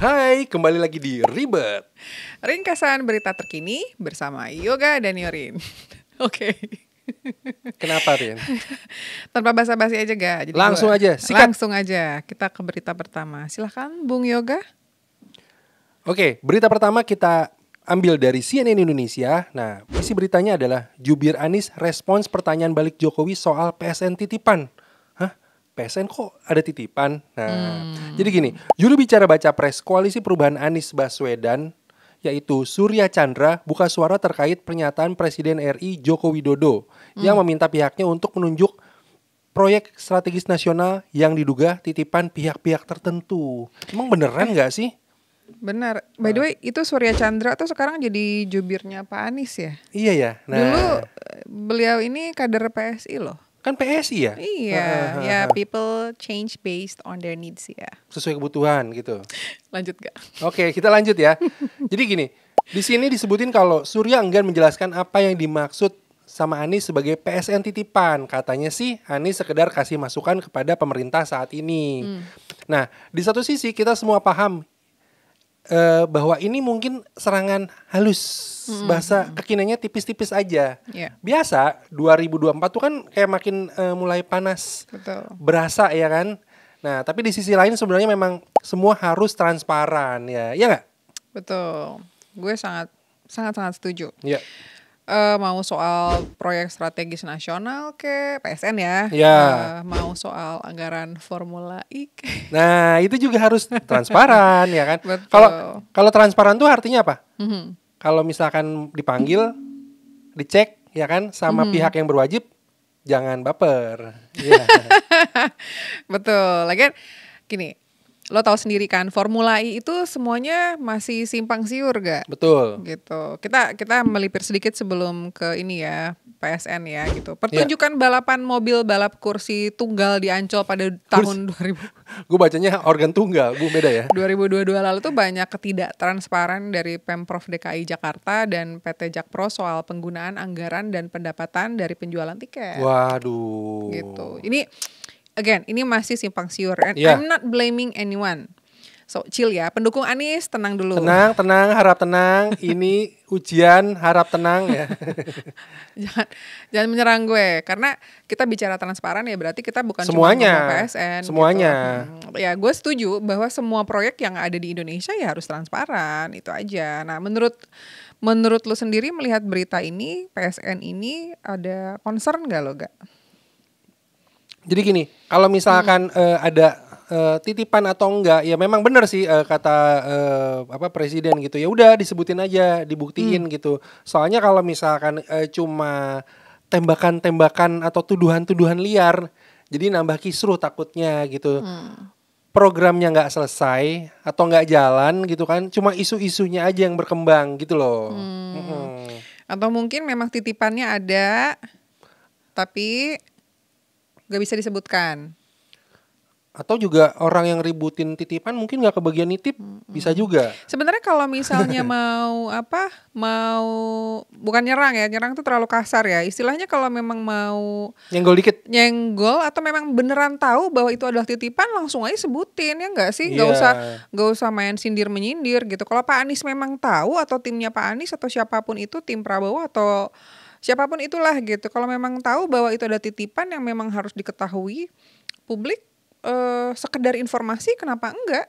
Hai, kembali lagi di Ribet. Ringkasan berita terkini bersama Yoga dan Yorin. Oke. Kenapa, Rin? Tanpa basa-basi aja ga. Jadi Langsung aja, sikat. Langsung aja. Kita ke berita pertama. Silahkan Bung Yoga. Oke, berita pertama kita ambil dari CNN Indonesia. Nah, isi beritanya adalah Jubir Anies respons pertanyaan balik Jokowi soal PSN titipan. Hah? PSN kok ada titipan? Nah, jadi gini, juru bicara baca pres Koalisi Perubahan Anies Baswedan, yaitu Surya Chandra, buka suara terkait pernyataan Presiden RI Joko Widodo yang meminta pihaknya untuk menunjuk proyek strategis nasional yang diduga titipan pihak-pihak tertentu. Emang beneran nggak sih? Benar. By the way, itu Surya Chandra tuh sekarang jadi jubirnya Pak Anies ya? Iya ya. Nah, Dulu beliau ini kader PSI loh. kan PSI ya? Iya, ya people change based on their needs ya. Sesuai kebutuhan gitu. Lanjut gak? Oke, kita lanjut ya. Jadi gini, di sini disebutin kalau Surya enggan menjelaskan apa yang dimaksud sama Anies sebagai PSN titipan. Katanya sih Anies sekedar kasih masukan kepada pemerintah saat ini. Nah, di satu sisi kita semua paham bahwa ini mungkin serangan halus, bahasa kekiniannya tipis-tipis aja. Iya. Biasa 2024 tuh kan kayak makin mulai panas, Betul. berasa ya kan. Nah, tapi di sisi lain sebenarnya memang semua harus transparan ya, iya nggak? Betul. Gue sangat setuju. Iya. Mau soal proyek strategis nasional ke PSN ya, Ya. Mau soal anggaran Formula E ke. Nah, itu juga harus transparan ya kan. Betul. Kalau transparan tuh artinya apa? Mhm. Kalau misalkan dipanggil, dicek ya kan sama pihak yang berwajib, jangan baper. Iya. Betul. Lagian gini, lo tahu sendiri kan Formula E itu semuanya masih simpang siur gak? Betul. Gitu. Kita melipir sedikit sebelum ke ini ya, PSN ya gitu. Pertunjukan balapan mobil balap kursi tunggal di Ancol pada tahun 2000. Gue bacanya organ tunggal, Bu, beda ya. 2022 lalu tuh banyak ketidaktransparan dari Pemprov DKI Jakarta dan PT Jakpro soal penggunaan anggaran dan pendapatan dari penjualan tiket. Waduh. Gitu. Ini again, ini masih simpang siur and Yeah. I'm not blaming anyone. So chill ya, pendukung Anies tenang dulu. Tenang, harap tenang. Ini ujian, harap tenang ya. jangan menyerang gue karena kita bicara transparan ya berarti kita bukan Semuanya. cuma ngomong PSN. Semuanya. Gitu. Ya gue setuju bahwa semua proyek yang ada di Indonesia ya harus transparan, itu aja. Nah menurut lu sendiri melihat berita ini, PSN ini ada concern gak lo gak? Jadi gini, kalau misalkan ada titipan atau enggak, ya memang benar sih kata presiden gitu. Ya udah disebutin aja, dibuktiin gitu. Soalnya kalau misalkan cuma tembakan-tembakan atau tuduhan-tuduhan liar, jadi nambah kisruh takutnya gitu. Programnya nggak selesai atau nggak jalan gitu kan, cuma isu-isunya aja yang berkembang gitu loh. Atau mungkin memang titipannya ada tapi gak bisa disebutkan. Atau juga orang yang ributin titipan mungkin nggak kebagian nitip, bisa juga. Sebenarnya kalau misalnya mau bukan nyerang ya, nyerang tuh terlalu kasar ya. Istilahnya kalau memang mau nyenggol atau memang beneran tahu bahwa itu adalah titipan, langsung aja sebutin ya nggak sih? Nggak usah main sindir menyindir gitu. Kalau Pak Anies memang tahu atau timnya Pak Anies atau siapapun itu, tim Prabowo atau siapapun itulah gitu. Kalau memang tahu bahwa itu ada titipan yang memang harus diketahui publik, sekedar informasi, kenapa enggak?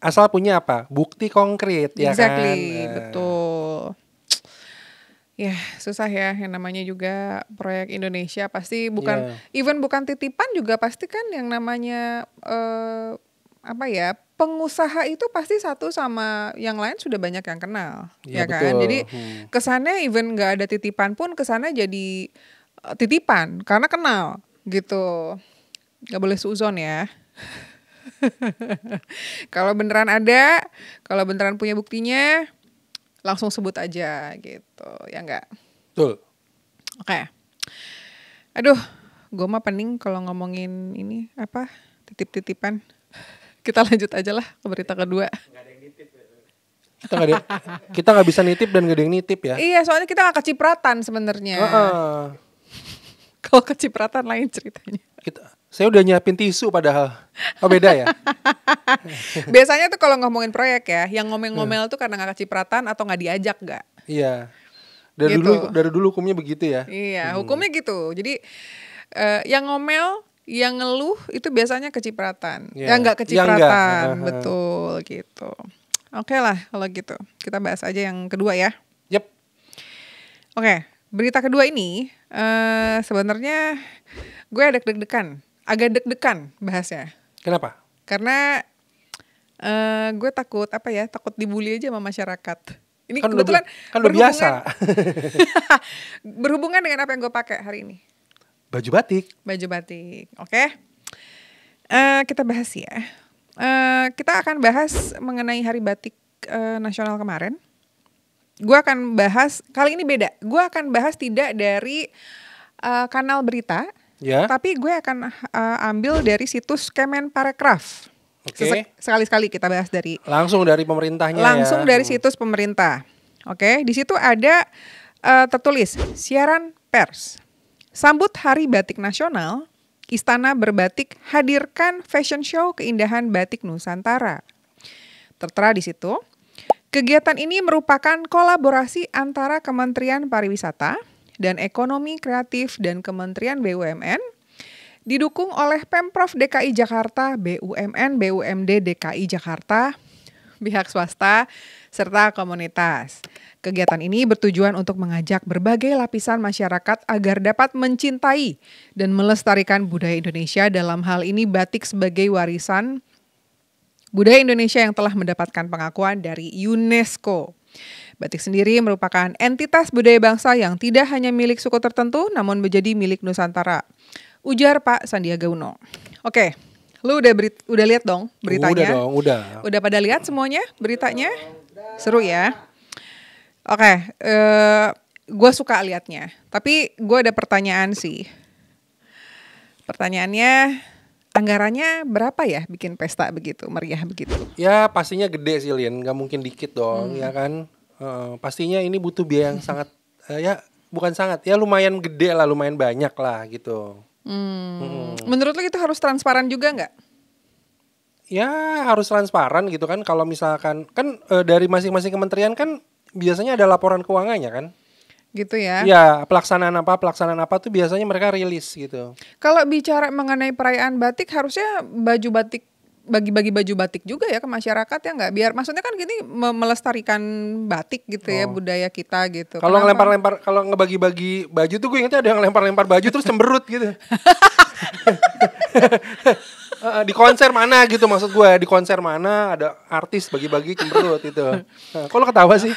Asal punya apa? Bukti konkret ya kan? Exactly, betul. Ya susah ya, yang namanya juga proyek Indonesia pasti bukan, even bukan titipan juga pasti kan yang namanya pengusaha itu pasti satu sama yang lain sudah banyak yang kenal, ya kan? Betul. Jadi kesannya even nggak ada titipan pun kesannya jadi titipan karena kenal gitu. Gak boleh suuzon ya. Kalau beneran ada, kalau beneran punya buktinya, langsung sebut aja gitu, ya enggak? Betul. Oke. Aduh, gue mah pening kalau ngomongin ini titip-titipan. Kita lanjut aja lah ke berita kedua. Kita nggak bisa nitip dan gak ada yang nitip ya. Iya, soalnya kita nggak kecipratan sebenarnya. Kalau kecipratan lain ceritanya. Saya udah nyiapin tisu padahal. Oh beda ya? Biasanya tuh kalau ngomongin proyek ya, yang ngomel-ngomel tuh karena gak kecipratan atau gak diajak gak? Iya. Dari dulu hukumnya begitu ya? Iya, hukumnya gitu. Jadi yang ngomel, yang ngeluh itu biasanya kecipratan. Yang gak kecipratan, betul gitu. Oke lah kalau gitu. Kita bahas aja yang kedua ya. Yep. Oke, berita kedua ini sebenarnya gue agak deg-degan bahasnya. Kenapa? Karena gue takut dibully aja sama masyarakat. Ini kan kebetulan udah biasa. Berhubungan dengan apa yang gue pakai hari ini. Baju batik. Oke. Kita bahas ya. Kita akan bahas mengenai Hari Batik Nasional kemarin. Gue akan bahas, kali ini beda. Gue akan bahas tidak dari kanal berita. Ya. Tapi gue akan ambil dari situs Kemenparekraf. Oke. Sekali-sekali kita bahas dari langsung dari pemerintahnya. Langsung dari situs pemerintah. Oke, di situ ada tertulis siaran pers. Sambut Hari Batik Nasional, Istana Berbatik hadirkan fashion show keindahan batik Nusantara. Tertera di situ. Kegiatan ini merupakan kolaborasi antara Kementerian Pariwisata dan Ekonomi Kreatif dan Kementerian BUMN, didukung oleh Pemprov DKI Jakarta, BUMN, BUMD DKI Jakarta, pihak swasta, serta komunitas. Kegiatan ini bertujuan untuk mengajak berbagai lapisan masyarakat agar dapat mencintai dan melestarikan budaya Indonesia, dalam hal ini batik sebagai warisan budaya Indonesia yang telah mendapatkan pengakuan dari UNESCO. Batik sendiri merupakan entitas budaya bangsa yang tidak hanya milik suku tertentu, namun menjadi milik Nusantara. Ujar Pak Sandiaga Uno. Oke, lu udah lihat dong beritanya? Udah. Udah pada lihat semuanya beritanya? Seru ya? Oke, gue suka liatnya. Tapi gue ada pertanyaan sih. Pertanyaannya, anggarannya berapa ya bikin pesta begitu, meriah begitu? Ya pastinya gede sih Lin, gak mungkin dikit dong, ya kan? Pastinya ini butuh biaya yang sangat, ya lumayan gede lah, lumayan banyak lah gitu. Menurut lo itu harus transparan juga nggak? Ya harus transparan gitu kan. Kalau misalkan kan dari masing-masing kementerian kan biasanya ada laporan keuangannya kan. Gitu ya? Ya pelaksanaan apa tuh biasanya mereka rilis gitu. Kalau bicara mengenai perayaan batik, harusnya baju batik, bagi-bagi baju batik juga ya ke masyarakat ya nggak? Biar maksudnya kan gini melestarikan batik gitu ya, budaya kita gitu. Kalau ngelempar-lempar, kalau ngebagi-bagi baju tuh gue ingetnya ada yang lempar-lempar baju terus cemberut gitu. Di konser mana gitu, maksud gue di konser mana ada artis bagi-bagi cemberut itu. Kok lo ketawa sih?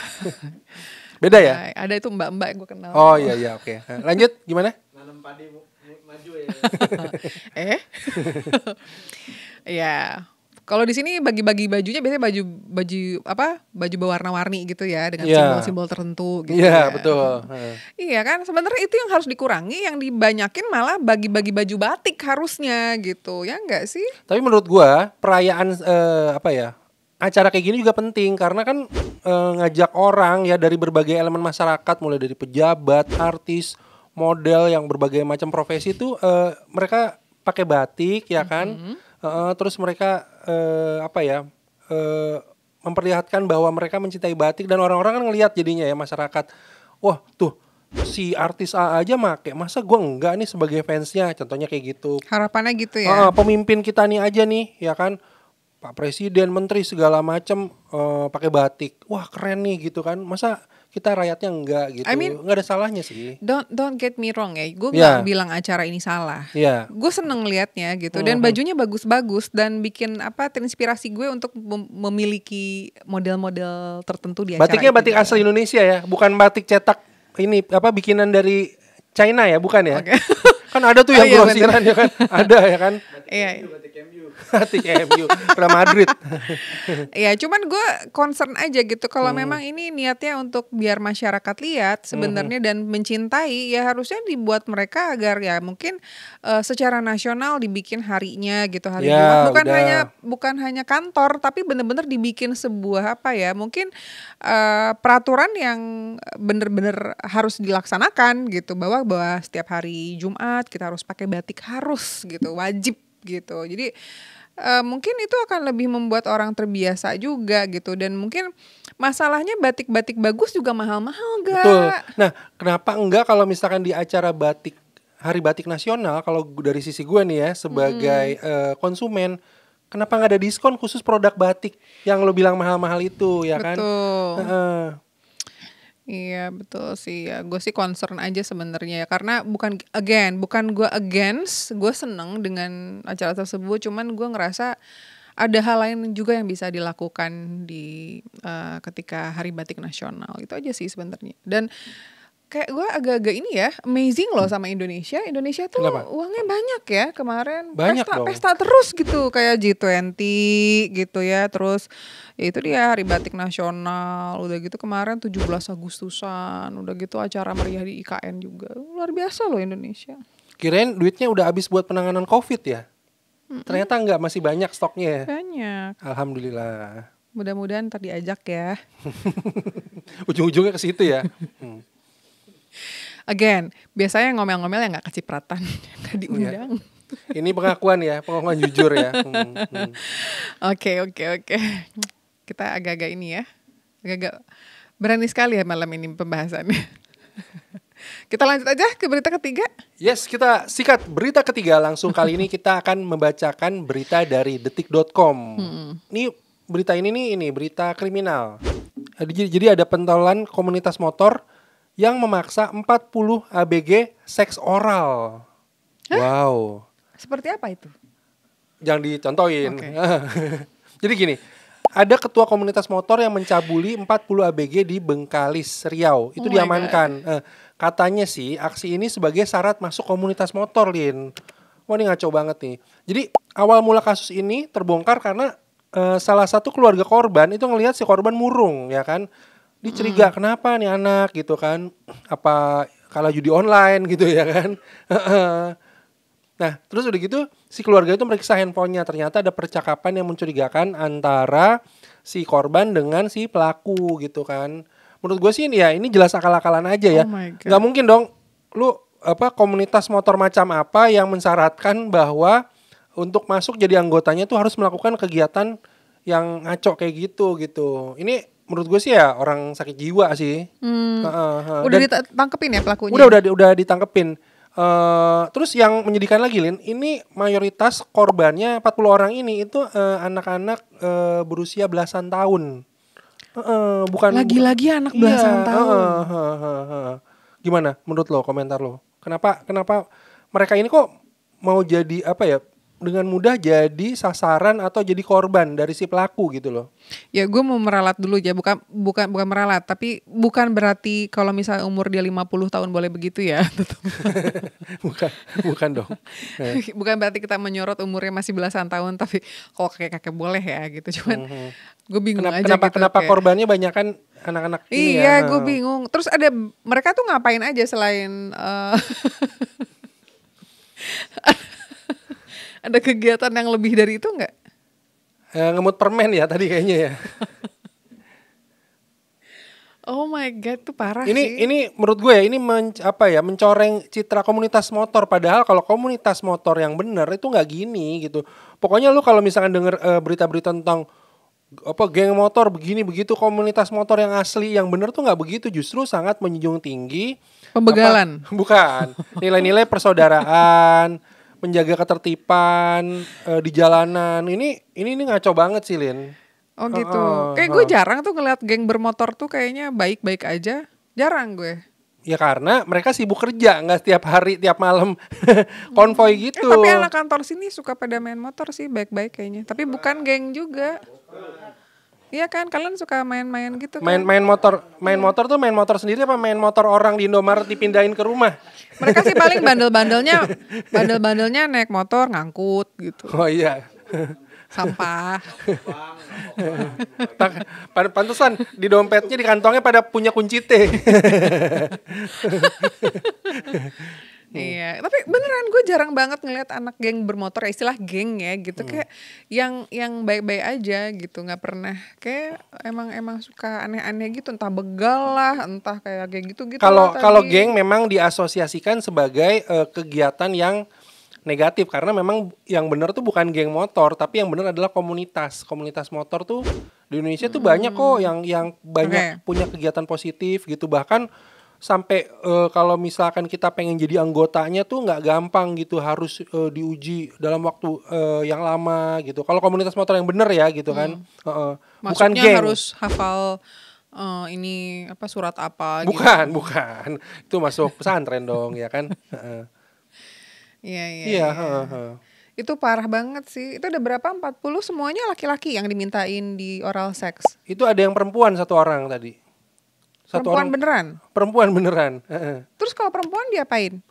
Beda ya? Ada itu mbak-mbak yang gue kenal. Oh iya oke. Lanjut gimana? Nanam padi maju ya. Ya, kalau di sini bagi-bagi bajunya biasanya baju berwarna-warni gitu ya, dengan simbol-simbol tertentu gitu. Iya, betul. Iya kan, sebenarnya itu yang harus dikurangi, yang dibanyakin malah bagi-bagi baju batik harusnya gitu, ya enggak sih? Tapi menurut gua perayaan acara kayak gini juga penting karena kan ngajak orang ya dari berbagai elemen masyarakat, mulai dari pejabat, artis, model yang berbagai macam profesi itu mereka pakai batik ya kan. Terus mereka memperlihatkan bahwa mereka mencintai batik dan orang-orang kan ngelihat jadinya ya masyarakat. Wah tuh si artis A aja make, masa gue enggak nih sebagai fansnya, contohnya kayak gitu. Harapannya gitu ya. Pemimpin kita nih aja nih ya kan, Pak Presiden, Menteri segala macam pakai batik. Wah keren nih gitu kan. Masa kita rakyatnya enggak gitu. Enggak ada salahnya sih. Don't get me wrong ya. Gue enggak bilang acara ini salah. Gue seneng liatnya gitu. Dan bajunya bagus-bagus dan bikin terinspirasi gue untuk memiliki model-model tertentu di acara. Batiknya batik asli Indonesia ya, bukan batik cetak ini bikinan dari China ya, bukan ya? Okay. Kan ada tuh yang grosiran ya kan. Ada ya kan. Iya. Batik MU, Real Madrid. Ya, cuman gue concern aja gitu kalau memang ini niatnya untuk biar masyarakat lihat sebenarnya dan mencintai, ya harusnya dibuat mereka agar ya mungkin secara nasional dibikin harinya gitu, hari Jumat bukan hanya kantor tapi benar-benar dibikin sebuah apa ya, mungkin peraturan yang benar-benar harus dilaksanakan gitu, bahwa setiap hari Jumat kita harus pakai batik, harus gitu, wajib gitu. Jadi mungkin itu akan lebih membuat orang terbiasa juga gitu, dan mungkin masalahnya batik-batik bagus juga mahal-mahal gak? Betul. Nah, kenapa enggak kalau misalkan di acara Hari Batik Nasional, kalau dari sisi gue nih ya sebagai konsumen, kenapa nggak ada diskon khusus produk batik yang lo bilang mahal-mahal itu, ya kan? Betul. Iya betul sih ya, gue sih concern aja sebenarnya ya, karena bukan gue against, gue seneng dengan acara tersebut, cuman gue ngerasa ada hal lain juga yang bisa dilakukan di ketika Hari Batik Nasional, itu aja sih sebenarnya. Dan kayak gue agak-agak ini ya, amazing loh sama Indonesia tuh. Kenapa? Uangnya banyak ya kemarin, pesta terus gitu, kayak G20 gitu ya, terus ya itu dia Hari Batik Nasional, udah gitu kemarin 17 Agustusan, udah gitu acara meriah di IKN juga, luar biasa loh Indonesia. Kirain duitnya udah habis buat penanganan COVID ya? Ternyata enggak, masih banyak stoknya. Banyak. Alhamdulillah. Mudah-mudahan ntar diajak ya. Ujung-ujungnya ke situ ya. Again, biasanya ngomel-ngomel yang gak kecipratan, gak diundang. Ya. Ini pengakuan jujur ya. Oke. Kita agak-agak ini ya, agak-agak berani sekali ya malam ini pembahasannya. Kita lanjut aja ke berita ketiga. Yes, kita sikat berita ketiga langsung. Kali ini kita akan membacakan berita dari detik.com. Ini berita ini berita kriminal. Jadi ada pentolan komunitas motor yang memaksa 40 ABG seks oral. Hah? Wow. Seperti apa itu? Jangan dicontohin. Okay. Jadi gini, ada ketua komunitas motor yang mencabuli 40 ABG di Bengkalis, Riau. Itu diamankan. Katanya sih aksi ini sebagai syarat masuk komunitas motor, Lin. Wah, ini ngaco banget nih. Jadi awal mula kasus ini terbongkar karena salah satu keluarga korban itu ngelihat si korban murung, ya kan? Dicuriga, kenapa nih anak gitu kan, apa kalah judi online gitu ya kan. Nah terus udah gitu si keluarga itu meriksa handphonenya, ternyata ada percakapan yang mencurigakan antara si korban dengan si pelaku gitu kan. Menurut gue sih ini jelas akal-akalan aja ya. Gak mungkin dong lu komunitas motor macam apa yang mensyaratkan bahwa untuk masuk jadi anggotanya tuh harus melakukan kegiatan yang ngaco kayak gitu. Ini menurut gue sih ya orang sakit jiwa sih. Udah ditangkepin ya pelakunya? Udah ditangkepin. Terus yang menyedihkan lagi, Lin, ini mayoritas korbannya 40 orang ini itu anak-anak berusia belasan tahun. Bukan lagi-lagi anak belasan tahun. Gimana menurut lo, komentar lo? Kenapa mereka ini kok mau jadi dengan mudah jadi sasaran atau jadi korban dari si pelaku gitu loh? Ya gue mau meralat dulu ya, bukan meralat, tapi bukan berarti kalau misalnya umur dia 50 tahun boleh begitu ya. bukan dong. Bukan berarti kita menyorot umurnya masih belasan tahun, tapi kok kakek-kakek boleh ya gitu. Cuman gue bingung kenapa korbannya banyak kan anak-anak ini ya. Iya, gue bingung. Terus ada mereka tuh ngapain aja selain ada kegiatan yang lebih dari itu nggak? Ngemut permen ya tadi kayaknya ya. Oh my god, tuh parah sih. Ini menurut gue ya ini mencoreng citra komunitas motor. Padahal kalau komunitas motor yang benar itu nggak gini gitu. Pokoknya lu kalau misalkan denger berita-berita tentang geng motor begini begitu, komunitas motor yang asli yang benar tuh nggak begitu. Justru sangat menjunjung tinggi pembegalan. Bukan. Nilai-nilai persaudaraan, menjaga ketertiban di jalanan. Ini ngaco banget sih, Lin. Oh gitu. Kayak gue jarang tuh ngeliat geng bermotor tuh kayaknya baik-baik aja. Jarang gue. Ya karena mereka sibuk kerja, nggak setiap hari, tiap malam konvoy gitu. Tapi anak kantor sini suka pada main motor sih, baik-baik kayaknya. Tapi bukan geng juga. Iya kan, kalian suka main-main gitu kan? Main motor tuh main motor sendiri apa main motor orang di Indomaret dipindahin ke rumah? Mereka sih paling bandel-bandelnya naik motor ngangkut gitu. Oh iya. Sampah. Pantesan di dompetnya di kantongnya pada punya kunci T. Iya, tapi beneran gue jarang banget ngeliat anak geng bermotor, istilah geng ya gitu, kayak yang baik-baik aja gitu, nggak pernah kayak emang suka aneh-aneh gitu, entah begal lah, entah kayak gitu. Kalau geng memang diasosiasikan sebagai kegiatan yang negatif karena memang yang benar tuh bukan geng motor, tapi yang benar adalah komunitas motor tuh di Indonesia tuh banyak kok yang banyak punya kegiatan positif gitu, bahkan sampai kalau misalkan kita pengen jadi anggotanya tuh nggak gampang gitu, harus diuji dalam waktu yang lama gitu. Kalau komunitas motor yang bener ya gitu kan, bukan geng. Harus hafal ini apa surat apa? Bukan, itu masuk pesantren dong ya kan. Iya. Itu parah banget sih. Itu ada berapa? 40 semuanya laki-laki yang dimintain di oral sex. Itu ada yang perempuan 1 orang tadi. Perempuan beneran. Terus kalau perempuan diapain?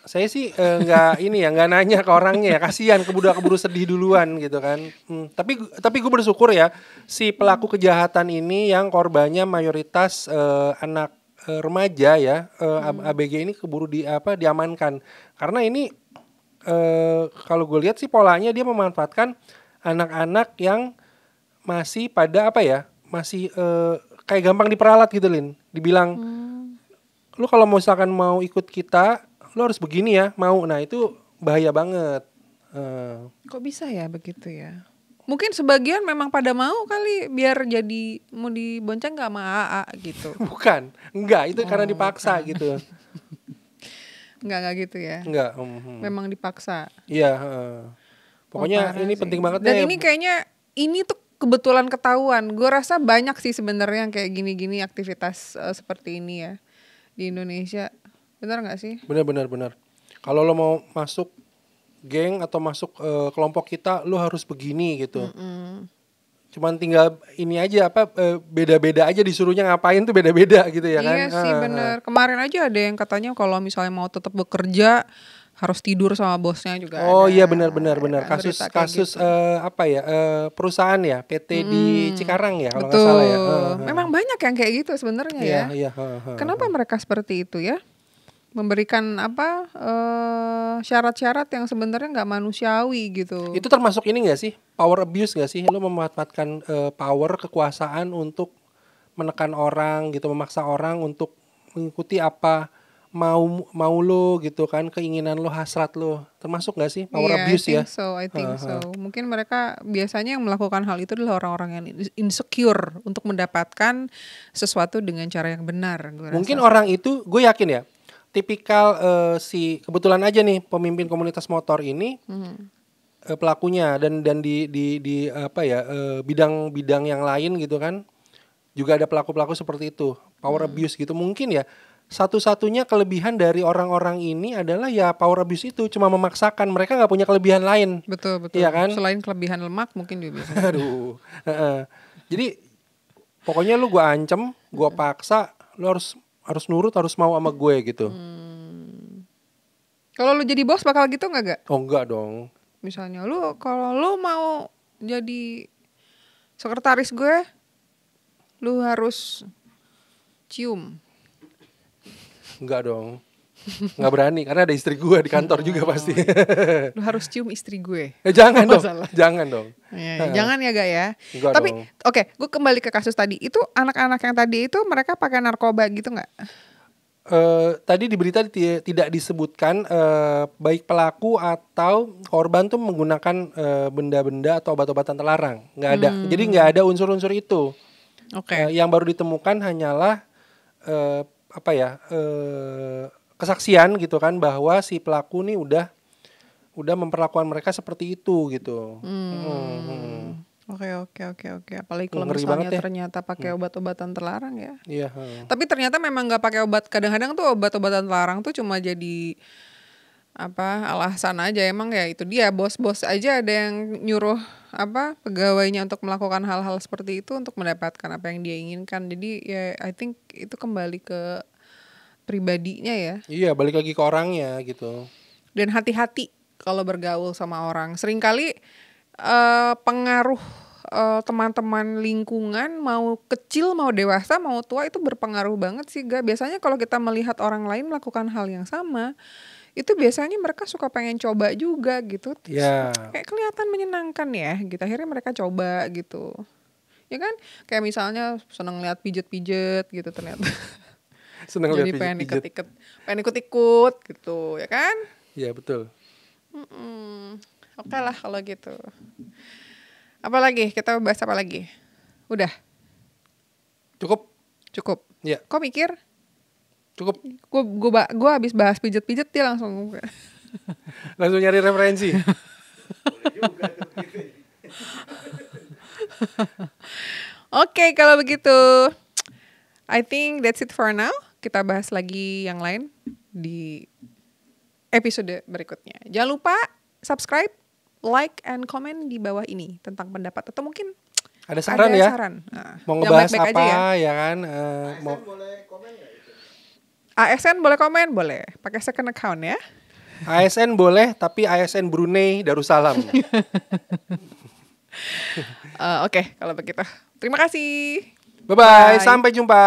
Saya sih nggak nanya ke orangnya ya, kasihan keburu sedih duluan gitu kan. Tapi gue bersyukur ya si pelaku kejahatan ini yang korbannya mayoritas anak remaja ya, ABG ini keburu diamankan karena ini kalau gue lihat sih polanya dia memanfaatkan anak-anak yang masih pada masih kayak gampang diperalat gitu, Lin. Dibilang, lu kalau misalkan mau ikut kita, lu harus begini ya, mau. Nah itu bahaya banget. Kok bisa ya begitu ya? Mungkin sebagian memang pada mau kali, biar jadi mau dibonceng gak sama AA gitu. Bukan, enggak, itu karena dipaksa gitu. Enggak gitu ya? Enggak. Memang dipaksa? Iya. Pokoknya ini sih penting banget. Dan ini kayaknya, ini tuh kebetulan ketahuan. Gue rasa banyak sih sebenarnya yang kayak gini-gini aktivitas seperti ini ya di Indonesia. Benar nggak sih? Benar. Kalau lo mau masuk geng atau masuk kelompok kita, lo harus begini gitu. Cuman tinggal ini aja beda-beda aja, disuruhnya ngapain tuh beda-beda gitu ya kan. Iya sih benar. Kemarin aja ada yang katanya kalau misalnya mau tetap bekerja harus tidur sama bosnya juga. Oh iya benar. Kasus gitu. Perusahaan ya PT di Cikarang ya kalau nggak salah ya. Memang banyak yang kayak gitu sebenarnya ya. Iya. Kenapa mereka seperti itu ya? Memberikan syarat-syarat yang sebenarnya nggak manusiawi gitu. Itu termasuk ini nggak sih, power abuse nggak sih? Lo memanfaatkan power kekuasaan untuk menekan orang gitu, memaksa orang untuk mengikuti apa mau lo gitu kan, keinginan lo, hasrat lo, termasuk nggak sih power abuse ya? I think so. Mungkin mereka biasanya yang melakukan hal itu adalah orang-orang yang insecure untuk mendapatkan sesuatu dengan cara yang benar. Mungkin orang itu, gue yakin ya, tipikal kebetulan aja nih pemimpin komunitas motor ini pelakunya dan di bidang-bidang yang lain gitu kan, juga ada pelaku-pelaku seperti itu, power abuse gitu. Mungkin ya satu-satunya kelebihan dari orang-orang ini adalah ya power abuse itu, cuma memaksakan, mereka nggak punya kelebihan lain. Betul. Iya kan? Selain kelebihan lemak mungkin dia bisa. Aduh. Jadi pokoknya lu gue ancam, gue paksa, lu harus nurut, harus mau sama gue gitu. Kalau lu jadi bos bakal gitu nggak gak? Oh enggak dong. Misalnya kalau lu mau jadi sekretaris gue, lu harus cium. Enggak dong. Enggak berani karena ada istri gue di kantor juga pasti. Lu harus cium istri gue. Jangan dong. Jangan dong. Jangan ya gak ya. Enggak. Tapi oke, gue kembali ke kasus tadi. Itu anak-anak yang tadi itu mereka pakai narkoba gitu nggak? Tadi di berita tidak disebutkan baik pelaku atau korban tuh menggunakan benda-benda atau obat-obatan terlarang. Nggak ada. Jadi nggak ada unsur-unsur itu. Oke. Yang baru ditemukan hanyalah kesaksian gitu kan, bahwa si pelaku nih udah memperlakukan mereka seperti itu gitu. Oke. Apalagi kalau misalnya ternyata pakai obat-obatan terlarang ya. Iya. Tapi ternyata memang nggak pakai obat. Kadang-kadang tuh obat-obatan terlarang tuh cuma jadi alasan aja, emang ya itu dia bos-bos aja ada yang nyuruh pegawainya untuk melakukan hal-hal seperti itu untuk mendapatkan apa yang dia inginkan. Jadi ya I think itu kembali ke pribadinya ya. Iya, balik lagi ke orangnya gitu. Dan hati-hati kalau bergaul sama orang. Seringkali pengaruh teman-teman lingkungan, mau kecil mau dewasa mau tua, itu berpengaruh banget sih Ga. Biasanya kalau kita melihat orang lain melakukan hal yang sama, itu biasanya mereka suka pengen coba juga gitu. Kayak kelihatan menyenangkan ya gitu, akhirnya mereka coba gitu ya kan. Kayak misalnya seneng lihat pijet-pijet gitu ternyata. Seneng jadi pengen ikut-ikut gitu ya kan. Iya betul. Oke lah kalau gitu. Apalagi kita bahas apa lagi? Udah cukup ya. Kok mikir cukup? Gue habis bahas pijet-pijet dia langsung nyari referensi. Oke, kalau begitu I think that's it for now. Kita bahas lagi yang lain di episode berikutnya. Jangan lupa subscribe, like, and comment di bawah ini tentang pendapat atau mungkin ada saran ya. Mau ngebahas apa ya kan? Mau boleh komen nggak itu? ASN boleh komen, boleh. Pakai second account ya. ASN boleh, tapi ASN Brunei Darussalam. Oke, kalau begitu. Terima kasih. Bye-bye. Sampai jumpa.